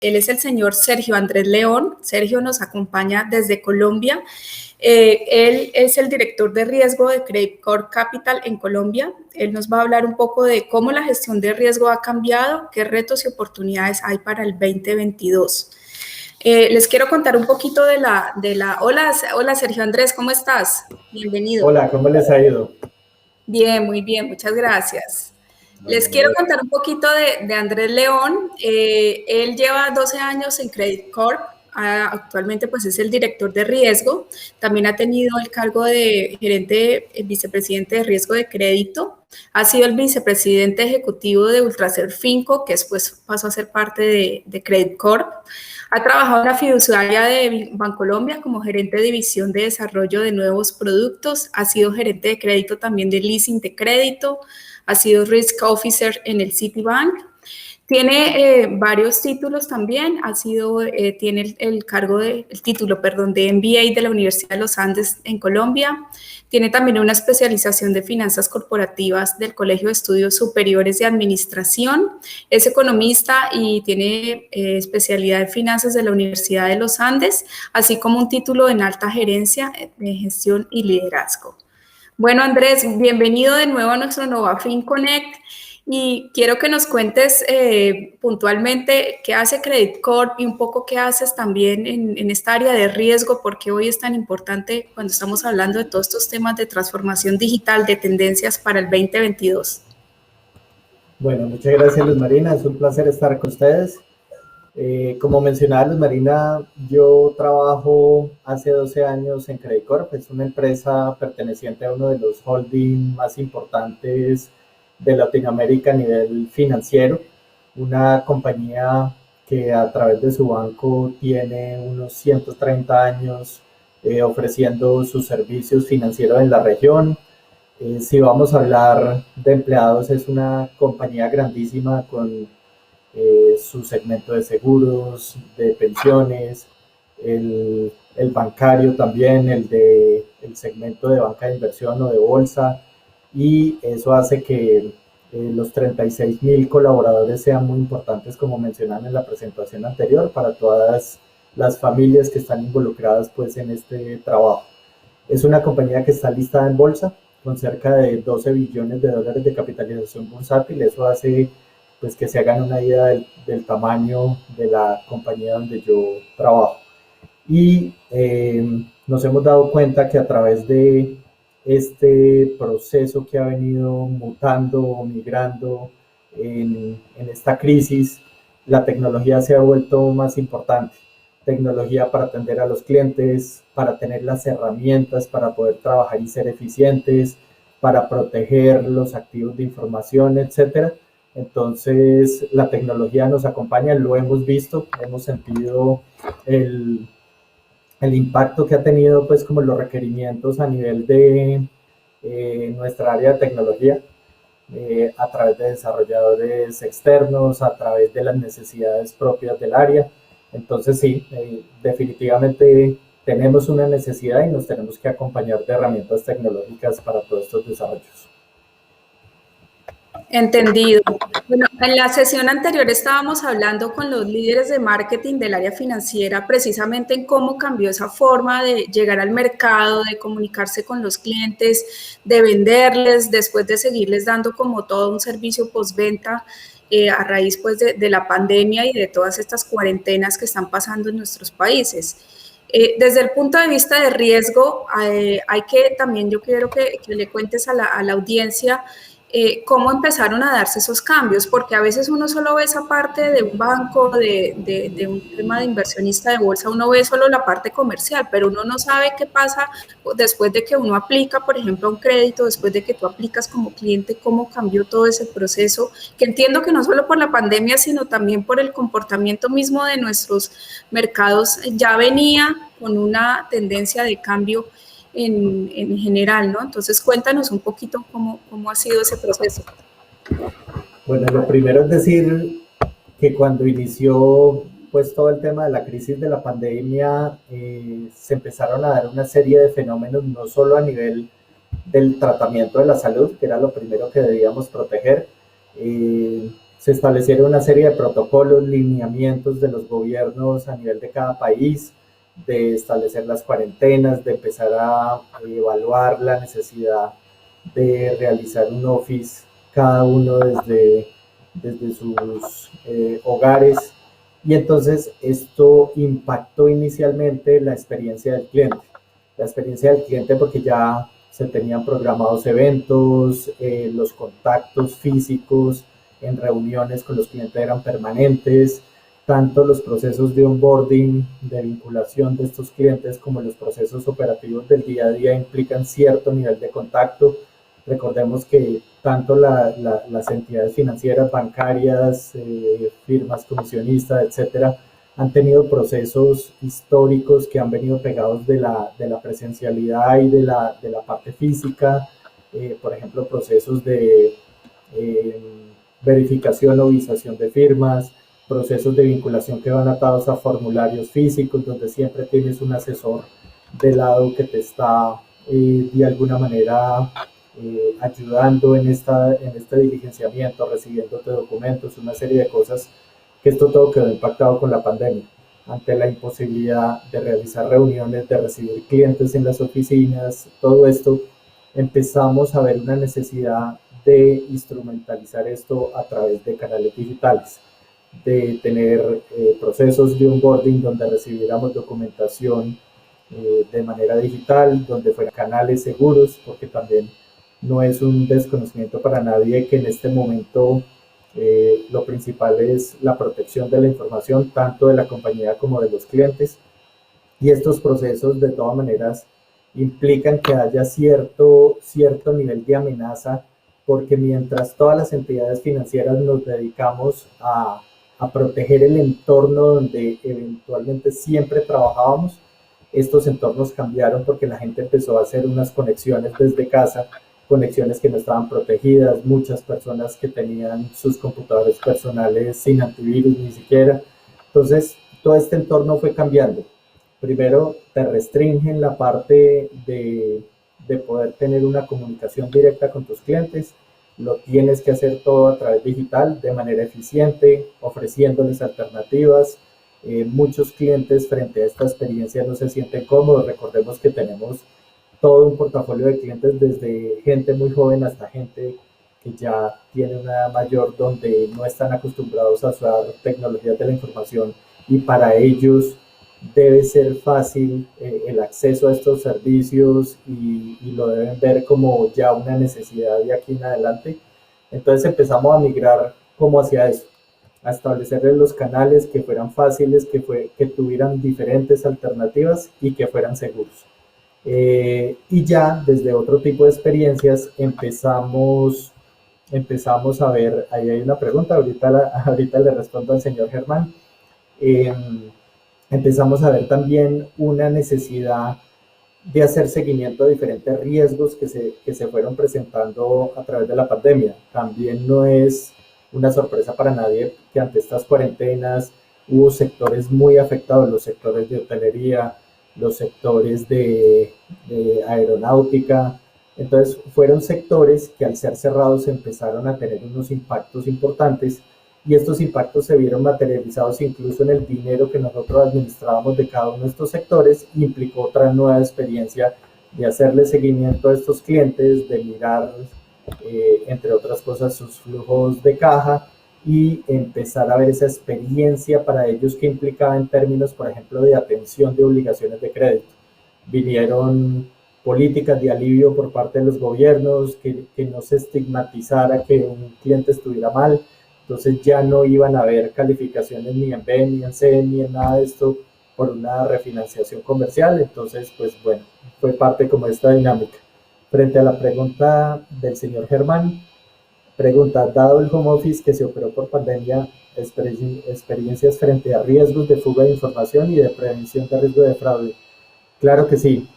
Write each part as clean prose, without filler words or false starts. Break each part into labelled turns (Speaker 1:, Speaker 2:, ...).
Speaker 1: Él es el señor Sergio Andrés León. Sergio nos acompaña desde Colombia. Él es el director de riesgo de Credit Corp Capital en Colombia. Él nos va a hablar un poco de cómo la gestión de riesgo ha cambiado, qué retos y oportunidades hay para el 2022. Les quiero contar un poquito de la... Hola Sergio Andrés, ¿cómo estás? Bienvenido.
Speaker 2: Hola, ¿cómo les ha ido?
Speaker 1: Bien, muy bien, muchas gracias. Les quiero contar un poquito de Andrés León. Él lleva 12 años en Credit Corp. Actualmente pues es el director de riesgo. También ha tenido el cargo de gerente, vicepresidente de riesgo de crédito. Ha sido el vicepresidente ejecutivo de Ultraser Finco, que después pasó a ser parte de Credit Corp. Ha trabajado en la fiduciaria de Bancolombia como gerente de división de desarrollo de nuevos productos. Ha sido gerente de crédito también de leasing de crédito. Ha sido Risk Officer en el Citibank. Tiene varios títulos también. Tiene el título de MBA de la Universidad de los Andes en Colombia. Tiene también una especialización de finanzas corporativas del Colegio de Estudios Superiores de Administración. Es economista y tiene especialidad en finanzas de la Universidad de los Andes, así como un título en alta gerencia de gestión y liderazgo. Bueno, Andrés, bienvenido de nuevo a nuestro NovaFin Connect y quiero que nos cuentes puntualmente qué hace Credit Corp y un poco qué haces también en esta área de riesgo, porque hoy es tan importante cuando estamos hablando de todos estos temas de transformación digital, de tendencias para el 2022.
Speaker 2: Bueno, muchas gracias Luz Marina, es un placer estar con ustedes. Como mencionaba Luz Marina, yo trabajo hace 12 años en Credit Corp, es una empresa perteneciente a uno de los holdings más importantes de Latinoamérica a nivel financiero, una compañía que a través de su banco tiene unos 130 años ofreciendo sus servicios financieros en la región. Si vamos a hablar de empleados, es una compañía grandísima con su segmento de seguros, de pensiones, el bancario también, el segmento de banca de inversión o de bolsa, y eso hace que los 36,000 colaboradores sean muy importantes, como mencionaban en la presentación anterior, para todas las familias que están involucradas pues en este trabajo. Es una compañía que está listada en bolsa con cerca de 12 billones de dólares de capitalización bursátil. Eso hace pues que se hagan una idea del tamaño de la compañía donde yo trabajo. Y nos hemos dado cuenta que a través de este proceso que ha venido mutando o migrando en esta crisis, la tecnología se ha vuelto más importante. Tecnología para atender a los clientes, para tener las herramientas para poder trabajar y ser eficientes, para proteger los activos de información, etcétera. Entonces, la tecnología nos acompaña, lo hemos visto, hemos sentido el impacto que ha tenido, pues, como los requerimientos a nivel de nuestra área de tecnología, a través de desarrolladores externos, a través de las necesidades propias del área. Entonces, sí, definitivamente tenemos una necesidad y nos tenemos que acompañar de herramientas tecnológicas para todos estos desarrollos.
Speaker 1: Entendido. Bueno, en la sesión anterior estábamos hablando con los líderes de marketing del área financiera precisamente en cómo cambió esa forma de llegar al mercado, de comunicarse con los clientes, de venderles, después de seguirles dando como todo un servicio postventa a raíz pues de la pandemia y de todas estas cuarentenas que están pasando en nuestros países. Desde el punto de vista de riesgo, hay que también, yo quiero que le cuentes a la audiencia cómo empezaron a darse esos cambios, porque a veces uno solo ve esa parte de un banco, de un tema de inversionista de bolsa, uno ve solo la parte comercial, pero uno no sabe qué pasa después de que uno aplica, por ejemplo, un crédito, después de que tú aplicas como cliente, cómo cambió todo ese proceso, que entiendo que no solo por la pandemia, sino también por el comportamiento mismo de nuestros mercados, ya venía con una tendencia de cambio en general, ¿no? Entonces, cuéntanos un poquito cómo ha sido ese proceso.
Speaker 2: Bueno, lo primero es decir que cuando inició pues todo el tema de la crisis de la pandemia, se empezaron a dar una serie de fenómenos, no solo a nivel del tratamiento de la salud, que era lo primero que debíamos proteger, se establecieron una serie de protocolos, lineamientos de los gobiernos a nivel de cada país, de establecer las cuarentenas, de empezar a evaluar la necesidad de realizar un office cada uno desde sus hogares. Y entonces esto impactó inicialmente la experiencia del cliente. La experiencia del cliente porque ya se tenían programados eventos, los contactos físicos en reuniones con los clientes eran permanentes, tanto los procesos de onboarding, de vinculación de estos clientes, como los procesos operativos del día a día implican cierto nivel de contacto. Recordemos que tanto las entidades financieras, bancarias, firmas comisionistas, etcétera, han tenido procesos históricos que han venido pegados de la presencialidad y de la parte física, por ejemplo, procesos de verificación o visación de firmas, procesos de vinculación que van atados a formularios físicos, donde siempre tienes un asesor de lado que te está de alguna manera ayudando en este diligenciamiento, recibiéndote documentos, una serie de cosas, que esto todo quedó impactado con la pandemia. Ante la imposibilidad de realizar reuniones, de recibir clientes en las oficinas, todo esto, empezamos a ver una necesidad de instrumentalizar esto a través de canales digitales, de tener procesos de onboarding donde recibiéramos documentación de manera digital, donde fueran canales seguros, porque también no es un desconocimiento para nadie que en este momento lo principal es la protección de la información, tanto de la compañía como de los clientes. Y estos procesos, de todas maneras, implican que haya cierto nivel de amenaza, porque mientras todas las entidades financieras nos dedicamos a proteger el entorno donde eventualmente siempre trabajábamos, estos entornos cambiaron porque la gente empezó a hacer unas conexiones desde casa, conexiones que no estaban protegidas, muchas personas que tenían sus computadores personales sin antivirus ni siquiera. Entonces, todo este entorno fue cambiando. Primero, te restringen la parte de poder tener una comunicación directa con tus clientes. Lo tienes que hacer todo a través digital, de manera eficiente, ofreciéndoles alternativas. Muchos clientes frente a esta experiencia no se sienten cómodos. Recordemos que tenemos todo un portafolio de clientes, desde gente muy joven hasta gente que ya tiene una edad mayor, donde no están acostumbrados a usar tecnologías de la información, y para ellos debe ser fácil el acceso a estos servicios, y lo deben ver como ya una necesidad de aquí en adelante. Entonces empezamos a migrar como hacia eso, a establecerles los canales que fueran fáciles, que tuvieran diferentes alternativas y que fueran seguros. Y ya desde otro tipo de experiencias empezamos a ver, ahí hay una pregunta, ahorita le respondo al señor Germán. Empezamos a ver también una necesidad de hacer seguimiento a diferentes riesgos que se fueron presentando a través de la pandemia. También no es una sorpresa para nadie que ante estas cuarentenas hubo sectores muy afectados, los sectores de hotelería, los sectores de aeronáutica. Entonces fueron sectores que al ser cerrados empezaron a tener unos impactos importantes, y estos impactos se vieron materializados incluso en el dinero que nosotros administrábamos de cada uno de estos sectores. Implicó otra nueva experiencia de hacerle seguimiento a estos clientes, de mirar, entre otras cosas, sus flujos de caja, y empezar a ver esa experiencia para ellos que implicaba en términos, por ejemplo, de atención de obligaciones de crédito. Vinieron políticas de alivio por parte de los gobiernos, que no se estigmatizara que un cliente estuviera mal. Entonces ya no iban a haber calificaciones ni en B, ni en C, ni en nada de esto por una refinanciación comercial. Entonces, pues bueno, fue parte como de esta dinámica. Frente a la pregunta del señor Germán, pregunta, dado el home office que se operó por pandemia, experiencias frente a riesgos de fuga de información y de prevención de riesgo de fraude. Claro que sí.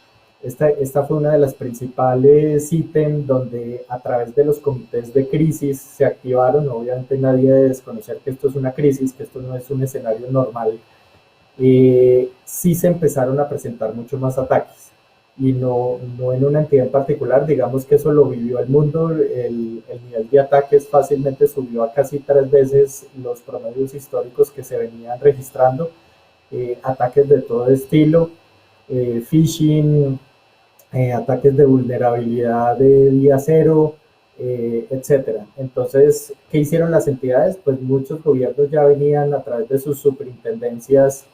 Speaker 2: Esta fue una de las principales ítems donde a través de los comités de crisis se activaron. Obviamente nadie debe desconocer que esto es una crisis, que esto no es un escenario normal. Sí se empezaron a presentar mucho más ataques. y no en una entidad en particular. Digamos que eso lo vivió el mundo, el nivel de ataques fácilmente subió a casi 3 veces los promedios históricos que se venían registrando, ataques de todo estilo, phishing, ataques de vulnerabilidad de día cero, etcétera. Entonces, ¿qué hicieron las entidades? Pues muchos gobiernos ya venían a través de sus superintendencias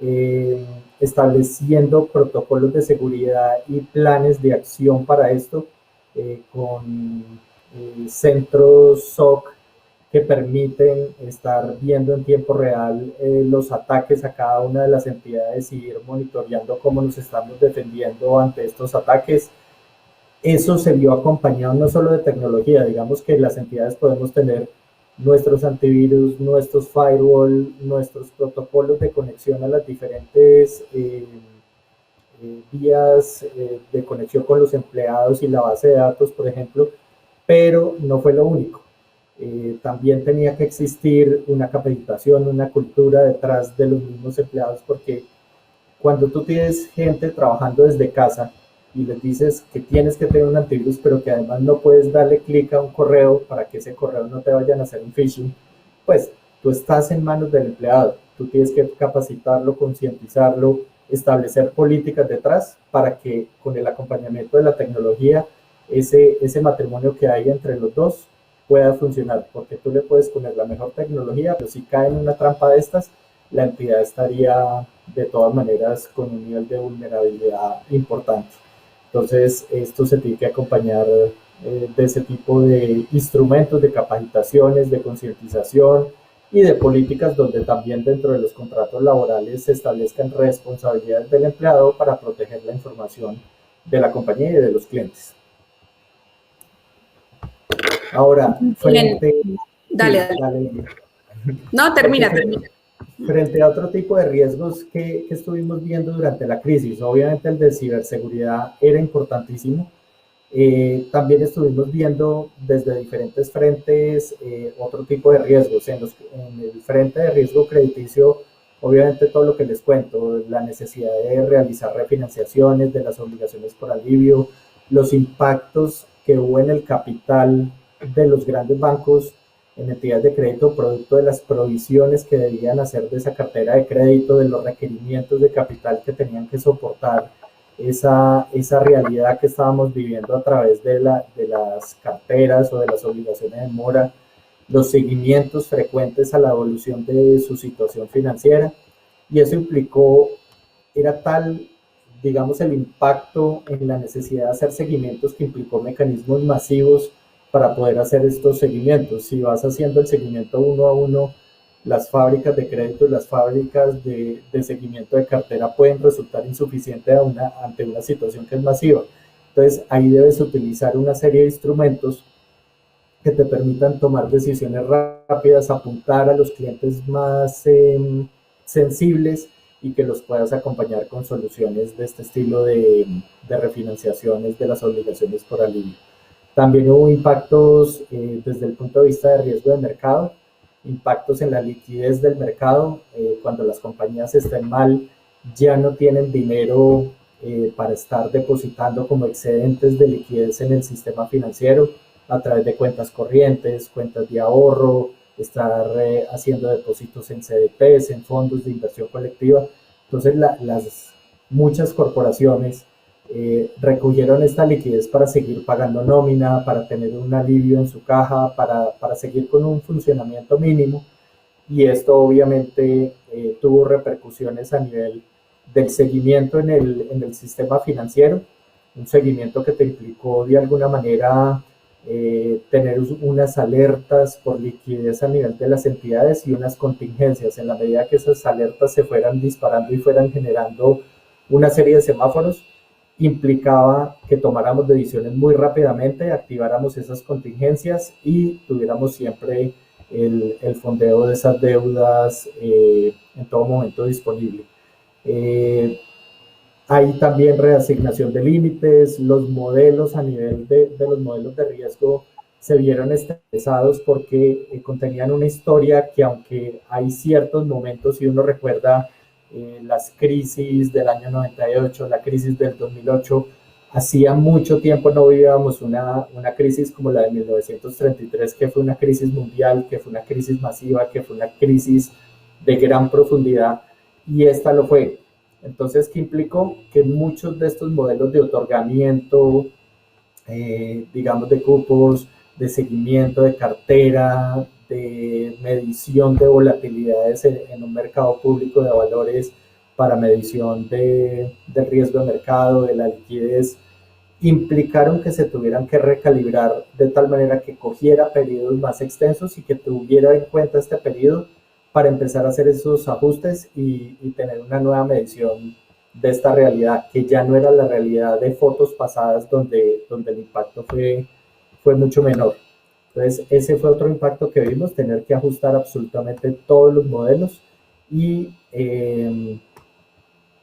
Speaker 2: eh, estableciendo protocolos de seguridad y planes de acción para esto, con centros SOC que permiten estar viendo en tiempo real los ataques a cada una de las entidades y ir monitoreando cómo nos estamos defendiendo ante estos ataques. Eso se vio acompañado no solo de tecnología, digamos que las entidades podemos tener nuestros antivirus, nuestros firewall, nuestros protocolos de conexión a las diferentes vías de conexión con los empleados y la base de datos, por ejemplo, pero no fue lo único. También tenía que existir una capacitación, una cultura detrás de los mismos empleados, porque cuando tú tienes gente trabajando desde casa y les dices que tienes que tener un antivirus, pero que además no puedes darle clic a un correo para que ese correo no te vayan a hacer un phishing, pues tú estás en manos del empleado. Tú tienes que capacitarlo, concientizarlo, establecer políticas detrás para que con el acompañamiento de la tecnología ese matrimonio que hay entre los dos pueda funcionar, porque tú le puedes poner la mejor tecnología, pero si cae en una trampa de estas, la entidad estaría de todas maneras con un nivel de vulnerabilidad importante. Entonces, esto se tiene que acompañar de ese tipo de instrumentos, de capacitaciones, de concientización y de políticas donde también dentro de los contratos laborales se establezcan responsabilidades del empleado para proteger la información de la compañía y de los clientes. Ahora, frente...
Speaker 1: Dale,
Speaker 2: sí,
Speaker 1: dale. No, termina.
Speaker 2: Frente a otro tipo de riesgos que estuvimos viendo durante la crisis, obviamente el de ciberseguridad era importantísimo. También estuvimos viendo desde diferentes frentes otro tipo de riesgos. En el frente de riesgo crediticio, obviamente todo lo que les cuento, la necesidad de realizar refinanciaciones de las obligaciones por alivio, los impactos que hubo en el capital de los grandes bancos en entidades de crédito producto de las provisiones que debían hacer de esa cartera de crédito, de los requerimientos de capital que tenían que soportar esa realidad que estábamos viviendo a través de las carteras o de las obligaciones de mora, los seguimientos frecuentes a la evolución de su situación financiera, y eso implicó, era tal, digamos, el impacto en la necesidad de hacer seguimientos que implicó mecanismos masivos para poder hacer estos seguimientos. Si vas haciendo el seguimiento uno a uno, las fábricas de crédito y las fábricas de seguimiento de cartera pueden resultar insuficientes ante una situación que es masiva. Entonces, ahí debes utilizar una serie de instrumentos que te permitan tomar decisiones rápidas, apuntar a los clientes más sensibles y que los puedas acompañar con soluciones de este estilo de refinanciaciones de las obligaciones por alivio. También hubo impactos desde el punto de vista de riesgo de mercado, impactos en la liquidez del mercado. Cuando las compañías estén mal, ya no tienen dinero para estar depositando como excedentes de liquidez en el sistema financiero a través de cuentas corrientes, cuentas de ahorro, estar haciendo depósitos en CDPs, en fondos de inversión colectiva. Entonces, las muchas corporaciones recogieron esta liquidez para seguir pagando nómina, para tener un alivio en su caja, para seguir con un funcionamiento mínimo, y esto obviamente tuvo repercusiones a nivel del seguimiento en el sistema financiero, un seguimiento que te implicó de alguna manera tener unas alertas por liquidez a nivel de las entidades y unas contingencias. En la medida que esas alertas se fueran disparando y fueran generando una serie de semáforos, implicaba que tomáramos decisiones muy rápidamente, activáramos esas contingencias y tuviéramos siempre el fondeo de esas deudas en todo momento disponible. Hay también reasignación de límites, los modelos a nivel de los modelos de riesgo se vieron estresados porque contenían una historia que, aunque hay ciertos momentos, y uno recuerda las crisis del año 98, la crisis del 2008. Hacía mucho tiempo no vivíamos una crisis como la de 1933, que fue una crisis mundial, que fue una crisis masiva, que fue una crisis de gran profundidad, y esta lo fue. Entonces, ¿qué implicó? Que muchos de estos modelos de otorgamiento, digamos, de cupos, de seguimiento de cartera, de medición de volatilidades en un mercado público de valores para medición del riesgo de mercado, de la liquidez, implicaron que se tuvieran que recalibrar de tal manera que cogiera periodos más extensos y que tuviera en cuenta este periodo para empezar a hacer esos ajustes y tener una nueva medición de esta realidad, que ya no era la realidad de fotos pasadas donde el impacto fue mucho menor. Entonces, ese fue otro impacto que vimos, tener que ajustar absolutamente todos los modelos. Y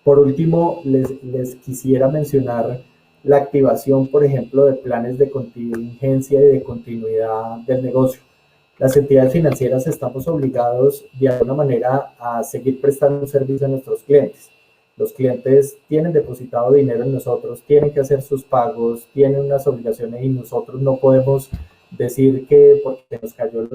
Speaker 2: por último, les quisiera mencionar la activación, por ejemplo, de planes de contingencia y de continuidad del negocio. Las entidades financieras estamos obligados de alguna manera a seguir prestando un servicio a nuestros clientes. Los clientes tienen depositado dinero en nosotros, tienen que hacer sus pagos, tienen unas obligaciones y nosotros no podemos decir que porque nos cayó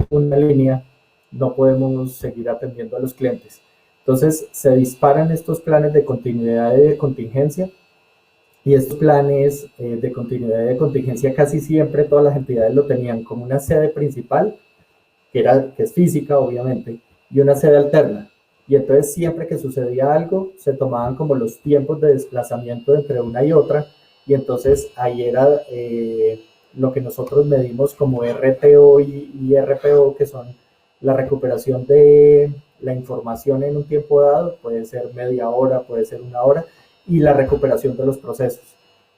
Speaker 2: una línea no podemos seguir atendiendo a los clientes. Entonces se disparan estos planes de continuidad y de contingencia, y estos planes de continuidad y de contingencia casi siempre todas las entidades lo tenían como una sede principal, que es física obviamente, y una sede alterna. Y entonces siempre que sucedía algo, se tomaban como los tiempos de desplazamiento entre una y otra, y entonces ahí era lo que nosotros medimos como RTO y RPO, que son la recuperación de la información en un tiempo dado, puede ser media hora, puede ser una hora, y la recuperación de los procesos.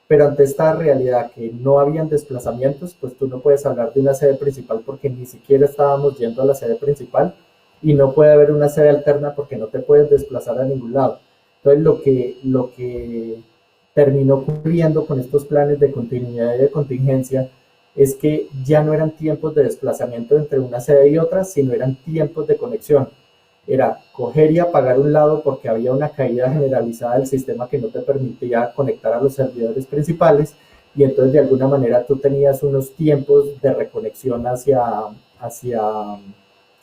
Speaker 2: Pero ante esta realidad que no habían desplazamientos, pues tú no puedes hablar de una sede principal porque ni siquiera estábamos yendo a la sede principal, y no puede haber una sede alterna porque no te puedes desplazar a ningún lado. Entonces lo que terminó ocurriendo con estos planes de continuidad y de contingencia es que ya no eran tiempos de desplazamiento entre una sede y otra, sino eran tiempos de conexión. Era coger y apagar un lado porque había una caída generalizada del sistema que no te permitía conectar a los servidores principales, y entonces de alguna manera tú tenías unos tiempos de reconexión hacia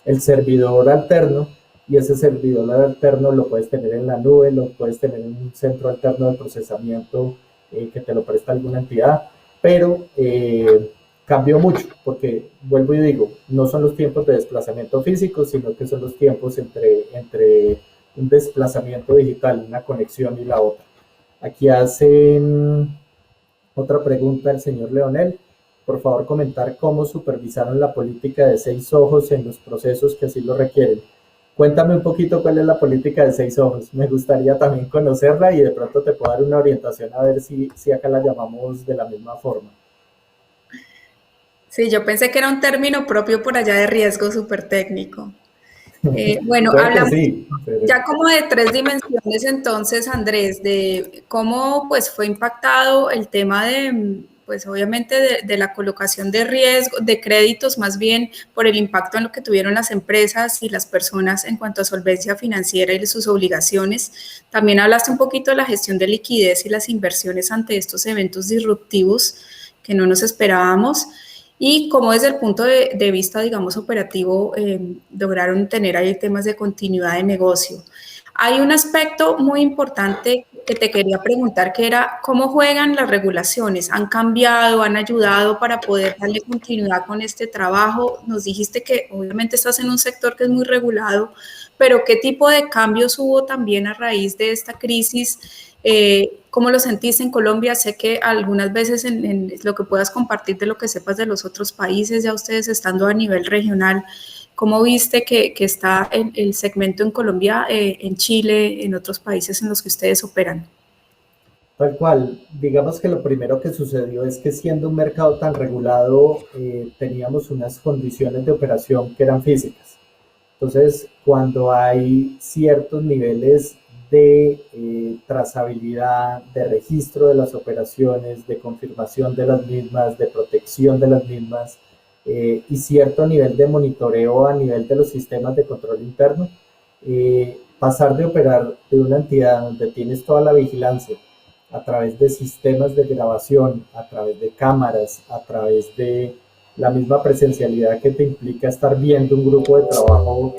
Speaker 2: el servidor alterno, y ese servidor alterno lo puedes tener en la nube, lo puedes tener en un centro alterno de procesamiento que te lo presta alguna entidad, pero cambió mucho, porque vuelvo y digo, no son los tiempos de desplazamiento físico, sino que son los tiempos entre un desplazamiento digital, una conexión y la otra. Aquí hacen otra pregunta el señor Leonel. Por favor, comentar cómo supervisaron la política de 6 ojos en los procesos que así lo requieren. Cuéntame un poquito cuál es la política de 6 ojos. Me gustaría también conocerla y de pronto te puedo dar una orientación a ver si acá la llamamos de la misma forma.
Speaker 1: Sí, yo pensé que era un término propio por allá de riesgo súper técnico. Bueno, hablamos
Speaker 2: sí, pero...
Speaker 1: ya como de 3 dimensiones entonces, Andrés, de cómo pues fue impactado el tema de, pues obviamente de la colocación de riesgo, de créditos más bien por el impacto en lo que tuvieron las empresas y las personas en cuanto a solvencia financiera y de sus obligaciones. También hablaste un poquito de la gestión de liquidez y las inversiones ante estos eventos disruptivos que no nos esperábamos. Y cómo desde el punto de vista, digamos, operativo, lograron tener ahí temas de continuidad de negocio. Hay un aspecto muy importante que te quería preguntar, que era cómo juegan las regulaciones. ¿Han cambiado, han ayudado para poder darle continuidad con este trabajo? Nos dijiste que obviamente estás en un sector que es muy regulado, pero ¿qué tipo de cambios hubo también a raíz de esta crisis? ¿Cómo lo sentiste en Colombia? Sé que algunas veces en lo que puedas compartir de lo que sepas de los otros países, ya ustedes estando a nivel regional, ¿cómo viste que está el segmento en Colombia, en Chile, en otros países en los que ustedes operan?
Speaker 2: Tal cual, digamos que lo primero que sucedió es que siendo un mercado tan regulado, teníamos unas condiciones de operación que eran físicas. Entonces, cuando hay ciertos niveles de trazabilidad, de registro de las operaciones, de confirmación de las mismas, de protección de las mismas, y cierto nivel de monitoreo a nivel de los sistemas de control interno, pasar de operar de una entidad donde tienes toda la vigilancia a través de sistemas de grabación, a través de cámaras, a través de la misma presencialidad que te implica estar viendo un grupo de trabajo